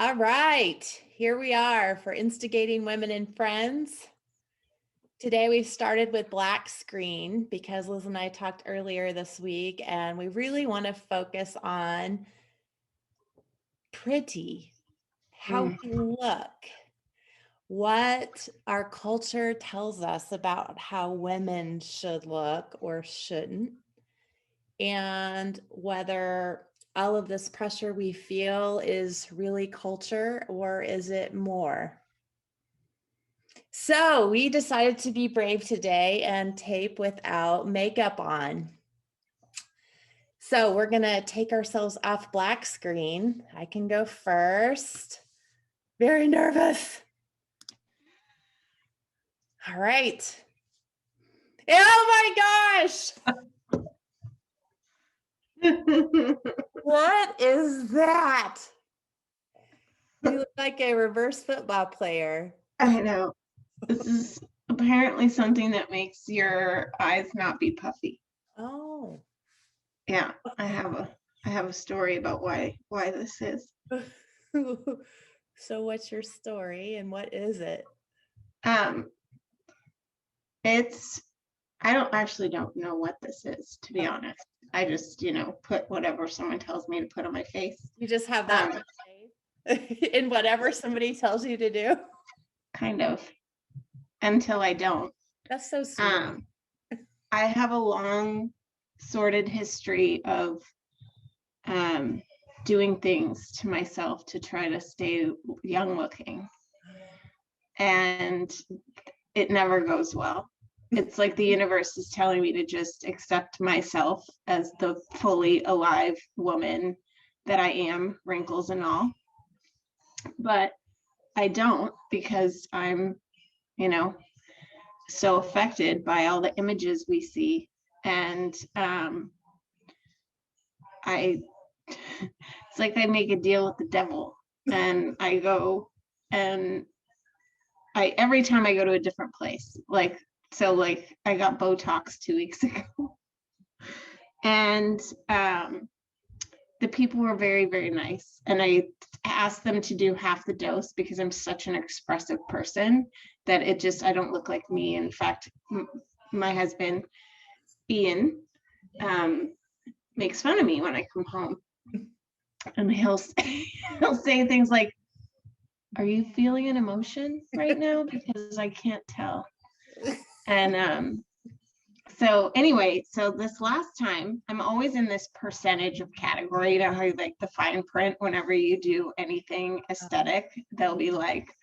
All right, here we are for Instigating Women and Friends. Today we've started with black screen because Liz and I talked earlier this week, and we really want to focus on pretty, how we look, what our culture tells us about how women should look or shouldn't, and whether all of this pressure we feel is really culture or is it more? So we decided to be brave today and tape without makeup on. So we're going to take ourselves off black screen. I can go first. Very nervous. All right. Oh my gosh. What is that? You look like a reverse football player. I know. This is apparently something that makes your eyes not be puffy. Oh. Yeah, I have a story about why this is. So what's your story and what is it? It's I don't know what this is, to be honest. I just, put whatever someone tells me to put on my face. You just have that in whatever somebody tells you to do. Kind of. Until I don't. That's so sweet. I have a long sordid history of doing things to myself to try to stay young looking. And it never goes well. It's like the universe is telling me to just accept myself as the fully alive woman that I am, wrinkles and all. But I don't, because I'm, so affected by all the images we see. And it's like I make a deal with the devil, and I go and every time I go to a different place, I got Botox 2 weeks ago, and the people were very, very nice. And I asked them to do half the dose because I'm such an expressive person that I don't look like me. In fact, my husband, Ian, makes fun of me when I come home. And he'll say things like, "Are you feeling an emotion right now? Because I can't tell." And so this last time, I'm always in this percentage of category. You know how you like the fine print whenever you do anything aesthetic, they'll be like,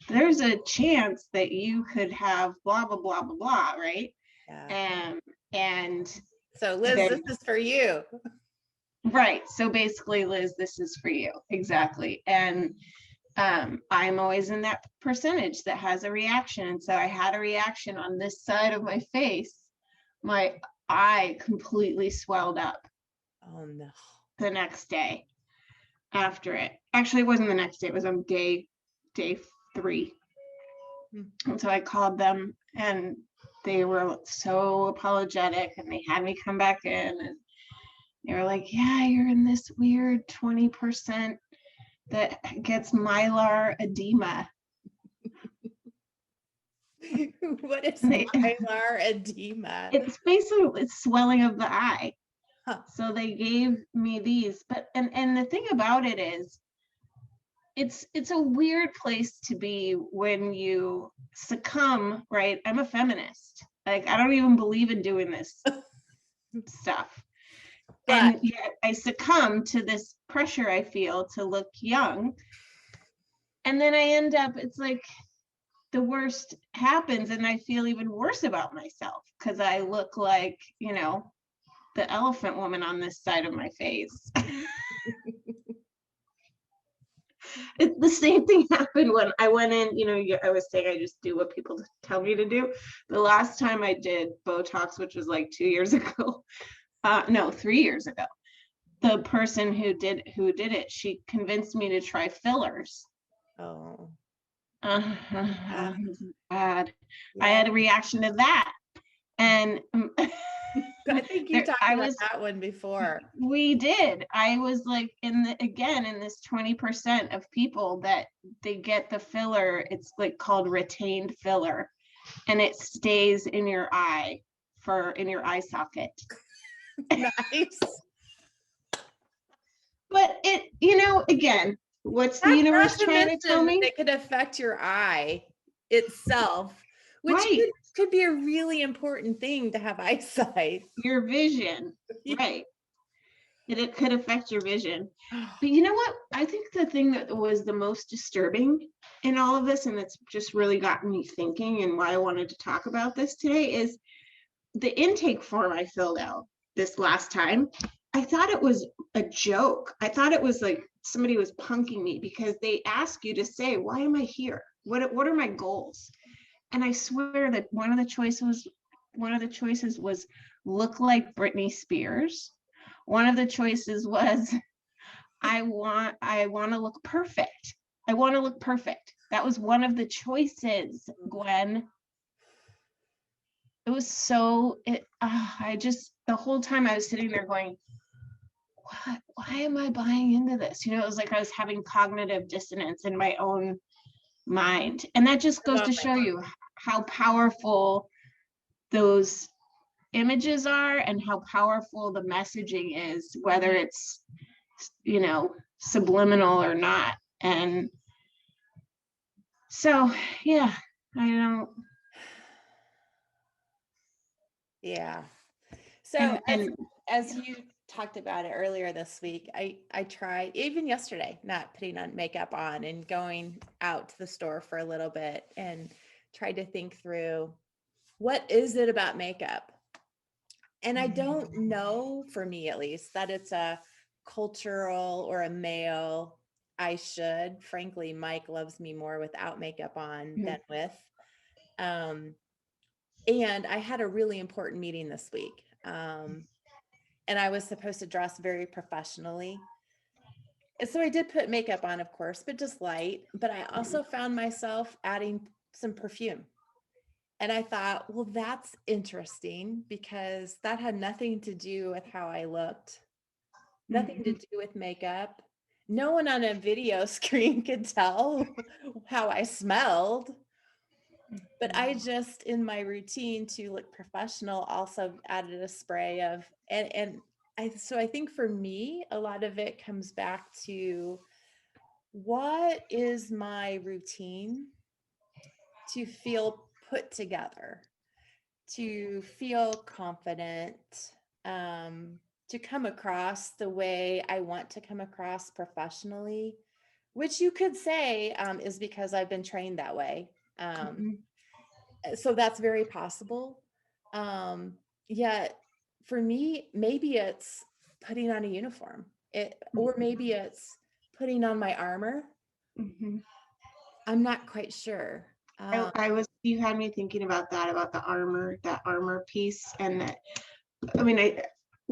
there's a chance that you could have blah, blah, blah, blah, blah, right? Yeah. And so Liz, this is for you. Right. So basically, Liz, this is for you. Exactly. And I'm always in that percentage that has a reaction. And so I had a reaction on this side of my face. My eye completely swelled up. Oh no. The next day after it. Actually, it wasn't the next day. It was on day 3. And so I called them, and they were so apologetic, and they had me come back in, and they were like, "Yeah, you're in this weird 20% that gets mylar edema." What is mylar edema? It's basically swelling of the eye. Huh. So they gave me these, but and the thing about it is, it's a weird place to be when you succumb, right? I'm a feminist. Like, I don't even believe in doing this stuff. And yet I succumb to this pressure I feel to look young. And then I end up, it's like the worst happens, and I feel even worse about myself because I look like, the elephant woman on this side of my face. The same thing happened when I went in, I was saying I just do what people tell me to do. The last time I did Botox, which was like 2 years ago, 3 years ago, the person who did it, she convinced me to try fillers. Oh. Bad. Yeah. I had a reaction to that. And I think you talked I about was, that one before. we did. I was like in this 20% of people that they get the filler. It's like called retained filler, and it stays in your eye in your eye socket. Nice. But again, what's the Not universe to trying to tell mention me? it could affect your eye itself, which Right. could be a really important thing to have eyesight. Your vision. Right. It could affect your vision. But you know what? I think the thing that was the most disturbing in all of this, and it's just really gotten me thinking and why I wanted to talk about this today, is the intake form I filled out this last time. I thought it was a joke. I thought it was like somebody was punking me, because they ask you to say, why am I here? What are my goals? And I swear that one of the choices was look like Britney Spears. One of the choices was I want to look perfect. I want to look perfect. That was one of the choices, Gwen. It was so I just, the whole time I was sitting there going, what, why am I buying into this? It was like I was having cognitive dissonance in my own mind. And that just goes to show you how powerful those images are and how powerful the messaging is, whether it's subliminal or not. And so yeah, I don't. Yeah. So And as you talked about it earlier this week, I tried, even yesterday, not putting on makeup on and going out to the store for a little bit and tried to think through, what is it about makeup? And I don't know, for me at least, that it's a cultural or a male I should. Frankly, Mike loves me more without makeup on than with. And I had a really important meeting this week. And I was supposed to dress very professionally. And so I did put makeup on, of course, but just light. But I also found myself adding some perfume. And I thought, well, that's interesting, because that had nothing to do with how I looked, nothing to do with makeup. No one on a video screen could tell how I smelled. But I just, in my routine to look professional, also added a spray of, so I think for me, a lot of it comes back to, what is my routine to feel put together, to feel confident, to come across the way I want to come across professionally, which you could say is because I've been trained that way. So that's very possible. Yet for me, maybe it's putting on a uniform, or maybe it's putting on my armor. I'm not quite sure. You had me thinking about that, about that armor piece. And that,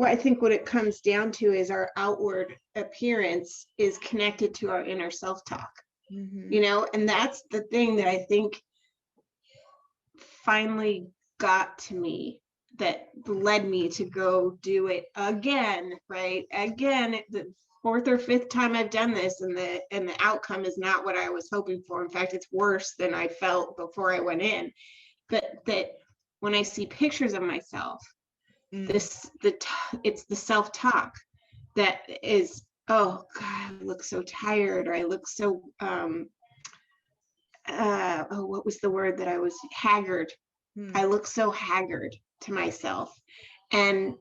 I think what it comes down to is our outward appearance is connected to our inner self-talk, and that's the thing that I think finally got to me, that led me to go do it again, right? Again, the fourth or fifth time I've done this, and the outcome is not what I was hoping for. In fact, it's worse than I felt before I went in. But that when I see pictures of myself, it's the self-talk that is, oh God, I look so tired, or I look so what was the word that I was, haggard. I look so haggard to myself, and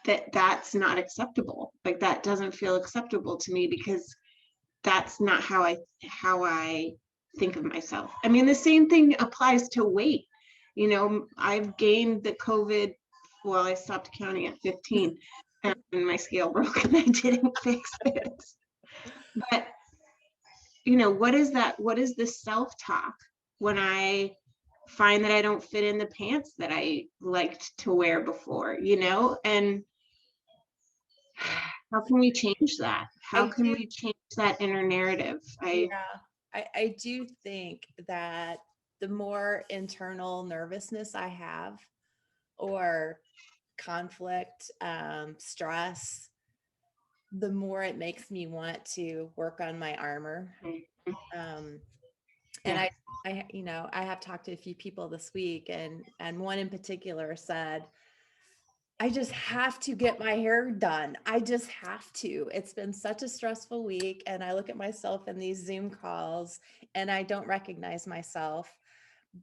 that's not acceptable. Like, that doesn't feel acceptable to me, because that's not how I think of myself. I mean, the same thing applies to weight. I've gained the COVID, well, I stopped counting at 15 and my scale broke and I didn't fix it. But what is that? What is the self-talk when I find that I don't fit in the pants that I liked to wear before, and how can we change that? How can we change that inner narrative? I do think that the more internal nervousness I have or conflict, stress, the more it makes me want to work on my armor. Um, and Yeah. I have talked to a few people this week, and one in particular said, I just have to get my hair done. I just have to. It's been such a stressful week. And I look at myself in these Zoom calls and I don't recognize myself,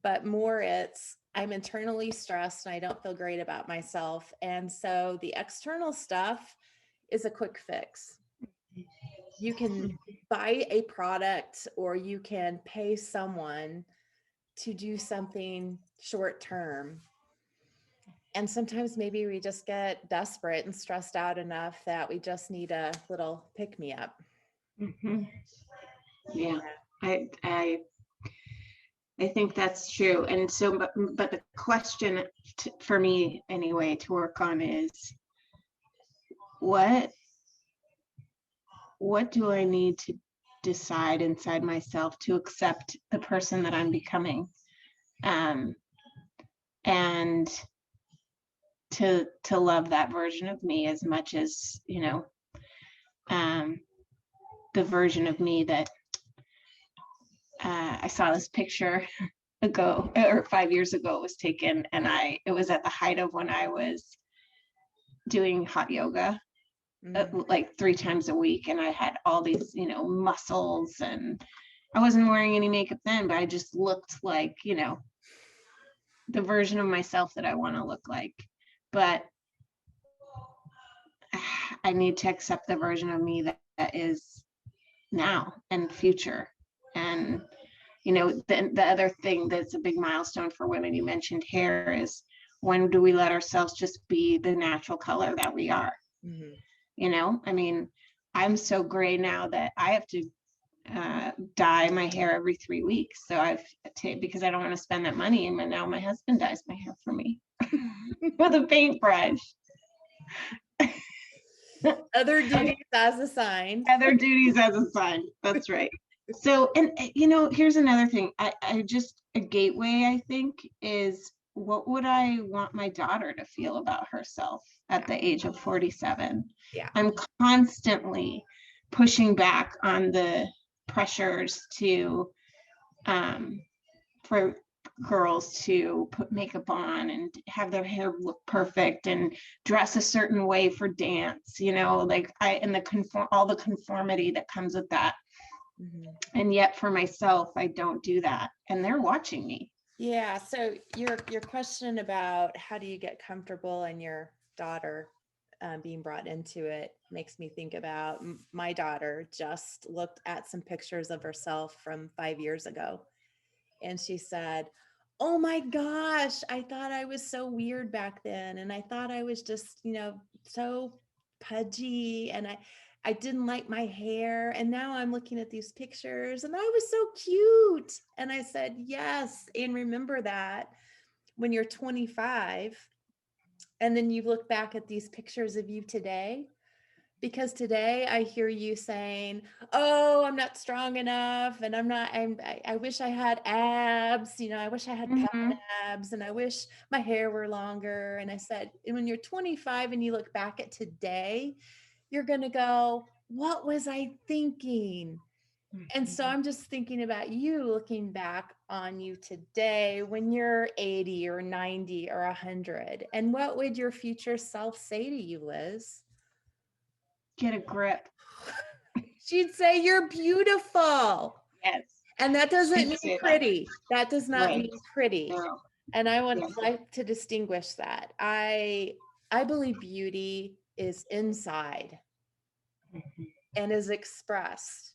but more it's I'm internally stressed and I don't feel great about myself. And so the external stuff is a quick fix. You can buy a product or you can pay someone to do something short term. And sometimes maybe we just get desperate and stressed out enough that we just need a little pick me up. Mhm. Yeah. I think that's true. And so, but the question for me anyway to work on is what do I need to decide inside myself to accept the person that I'm becoming, um, and to love that version of me as much as um, the version of me that I saw this picture ago, or 5 years ago it was taken, and it was at the height of when I was doing hot yoga like 3 times a week, and I had all these muscles, and I wasn't wearing any makeup then, but I just looked like the version of myself that I want to look like. But I need to accept the version of me that is now and future. And the other thing that's a big milestone for women, you mentioned hair, is when do we let ourselves just be the natural color that we are? I mean, I'm so gray now that I have to dye my hair every 3 weeks. So because I don't want to spend that money, and now my husband dyes my hair for me with a paintbrush. Other duties as assigned. Other duties as assigned. That's right. So, and here's another thing. I just a gateway, I think, is what would I want my daughter to feel about herself at the age of 47? Yeah. I'm constantly pushing back on the pressures for girls to put makeup on and have their hair look perfect and dress a certain way for dance, like all the conformity that comes with that. And yet for myself, I don't do that. And they're watching me. Yeah. So your question about how do you get comfortable and your daughter being brought into it makes me think about my daughter just looked at some pictures of herself from 5 years ago. And she said, oh my gosh, I thought I was so weird back then. And I thought I was just, so pudgy and I didn't like my hair. And now I'm looking at these pictures and I was so cute. And I said, yes. And remember that when you're 25 and then you look back at these pictures of you today, because today I hear you saying, oh, I'm not strong enough. And I wish I had abs, I wish I had abs and I wish my hair were longer. And I said, and when you're 25 and you look back at today, you're going to go, what was I thinking? And so I'm just thinking about you looking back on you today when you're 80 or 90 or 100. And what would your future self say to you, Liz? Get a grip. She'd say, you're beautiful. Yes. And that doesn't mean pretty. That does not mean pretty. No. And I would like to distinguish that. I believe beauty is inside and is expressed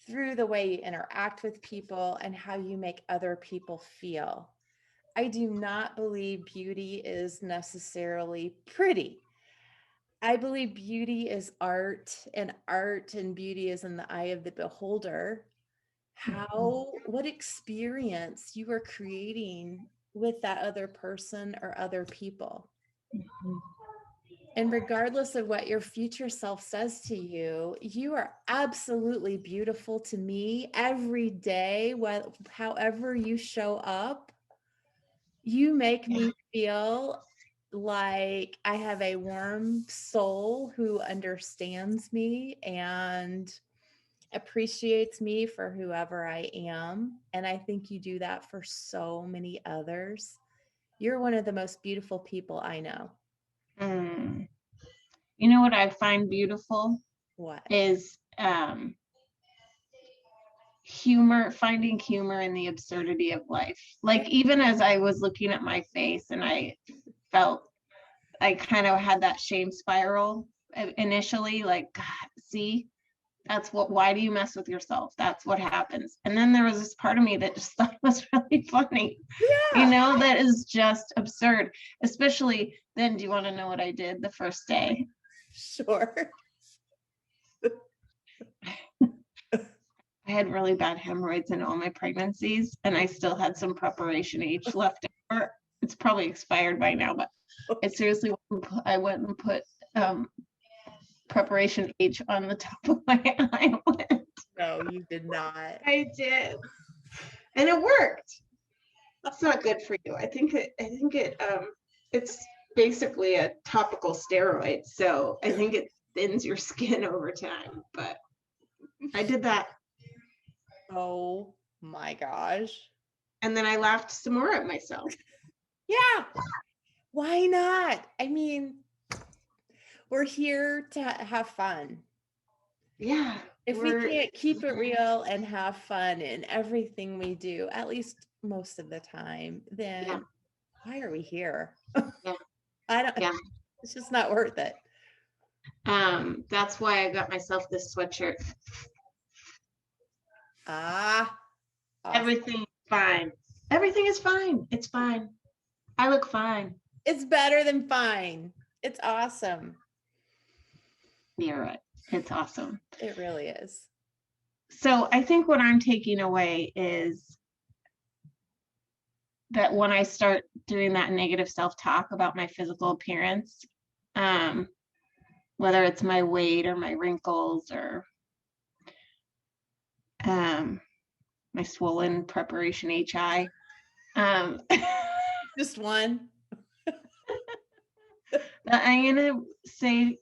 through the way you interact with people and how you make other people feel. I do not believe beauty is necessarily pretty. I believe beauty is art and beauty is in the eye of the beholder. What experience you are creating with that other person or other people. And regardless of what your future self says to you, you are absolutely beautiful to me every day. However you show up, you make me feel like I have a warm soul who understands me and appreciates me for whoever I am. And I think you do that for so many others. You're one of the most beautiful people I know. Mm. You know what I find beautiful What? is humor, finding humor in the absurdity of life. Like, even as I was looking at my face and I felt I kind of had that shame spiral initially, like, God, see, that's what, why do you mess with yourself? That's what happens. And then there was this part of me that just thought it was really funny, you Yeah, know, that is just absurd. Especially then, do you want to know what I did the first day? sure. I had really bad hemorrhoids in all my pregnancies, and I still had some preparation H left over. It's probably expired by now, but I seriously I went and put preparation H on the top of my eyelid. No, you did not. I did, and it worked. It's not good for you. It's basically a topical steroid, so I think it thins your skin over time. But I did that, Oh my gosh. and then I laughed some more at myself. Yeah. Why not? I mean, we're here to have fun. Yeah, If we can't keep it real and have fun in everything we do, at least most of the time, then yeah, why are we here? yeah, I don't, yeah. it's just not worth it. That's why I got myself this sweatshirt. Ah, awesome. Everything's fine. Everything is fine. It's fine. I look fine. It's better than fine. It's awesome. You're right. It's awesome. It really is. So I think what I'm taking away is that when I start doing that negative self-talk about my physical appearance, whether it's my weight or my wrinkles or my swollen preparation HI, Just one. I'm gonna say,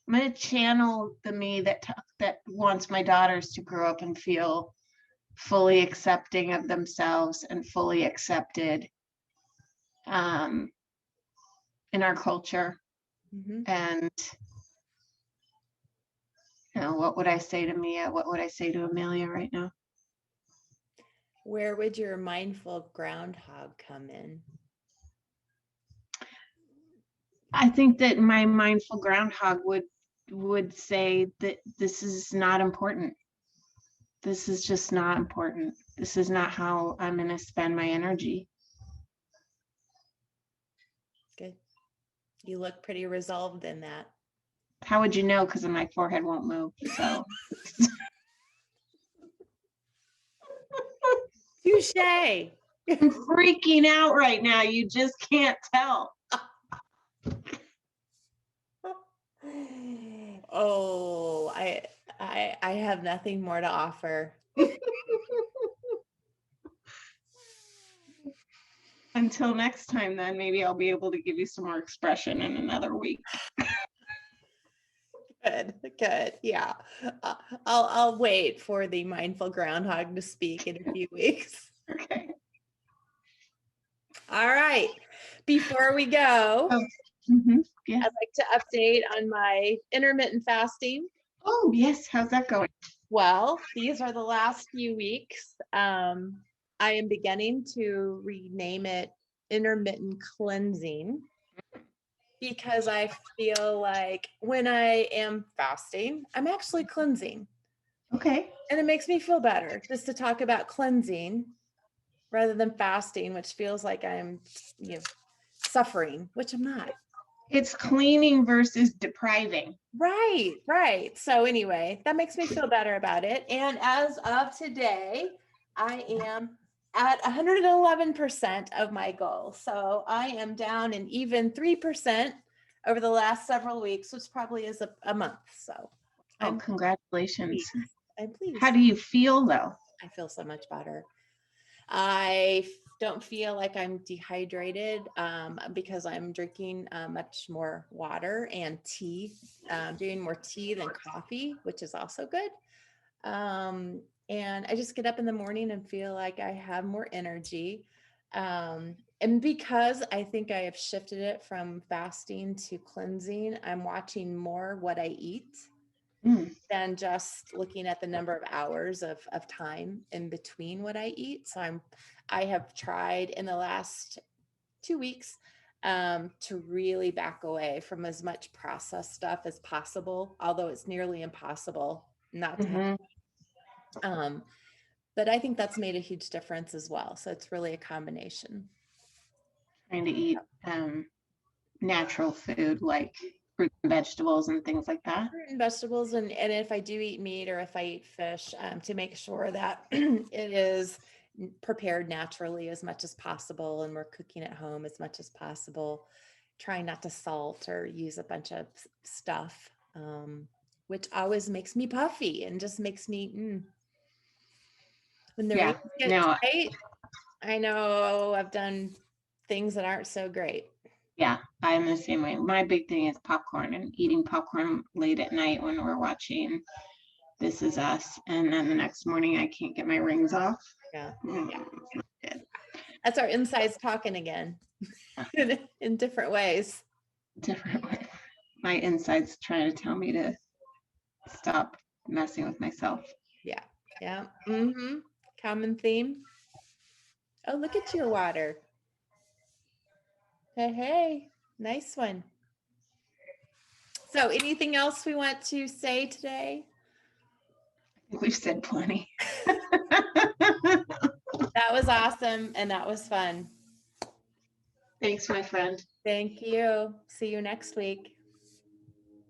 I'm gonna channel the me that wants my daughters to grow up and feel fully accepting of themselves and fully accepted in our culture. Mm-hmm. And what would I say to Mia? What would I say to Amelia right now? Where would your mindful groundhog come in? I think that my mindful groundhog would say that this is not important. This is just not important. This is not how I'm going to spend my energy. Good. You look pretty resolved in that. How would you know? Because my forehead won't move. So Touche. I'm freaking out right now. You just can't tell. Oh, I have nothing more to offer. Until next time, then maybe I'll be able to give you some more expression in another week. Good. Yeah. I'll wait for the mindful groundhog to speak in a few weeks. Okay. All right. Before we go, Yeah. I'd like to update on my intermittent fasting. Oh, yes. How's that going? Well, these are the last few weeks. I am beginning to rename it intermittent cleansing because I feel like when I am fasting, I'm actually cleansing. Okay. And it makes me feel better just to talk about cleansing rather than fasting, which feels like I'm, suffering, which I'm not. It's cleaning versus depriving. Right. So anyway, that makes me feel better about it. And as of today, I am at 111% of my goal. So I am down an even 3% over the last several weeks, which probably is a month. So congratulations. I'm pleased. How do you feel though? I feel so much better. I don't feel like I'm dehydrated because I'm drinking much more water and tea, doing more tea than coffee, which is also good. Um, and I just get up in the morning and feel like I have more energy. And because I think I have shifted it from fasting to cleansing, I'm watching more what I eat Mm. than just looking at the number of hours of time in between what I eat. So I have tried in the last 2 weeks to really back away from as much processed stuff as possible, although it's nearly impossible not to have. Mhm. But I think that's made a huge difference as well. So it's really a combination. Trying to eat natural food like fruit and vegetables and things like that. Fruit and vegetables, and if I do eat meat or if I eat fish, to make sure that it is prepared naturally as much as possible, and we're cooking at home as much as possible. Trying not to salt or use a bunch of stuff, which always makes me puffy and just makes me when the Yeah. reins get No, tight. I know I've done things that aren't so great. yeah, I'm the same way. My big thing is popcorn and eating popcorn late at night when we're watching This Is Us. And then the next morning I can't get my rings off. Yeah. Good. That's our insides talking again in different ways. Different way. My insides trying to tell me to stop messing with myself. Yeah. Yeah. Mm-hmm. Common theme. Oh, look at your water. Hey, hey. Nice one. So anything else we want to say today? I think we've said plenty. That was awesome and that was fun. Thanks, my friend. Thank you. See you next week.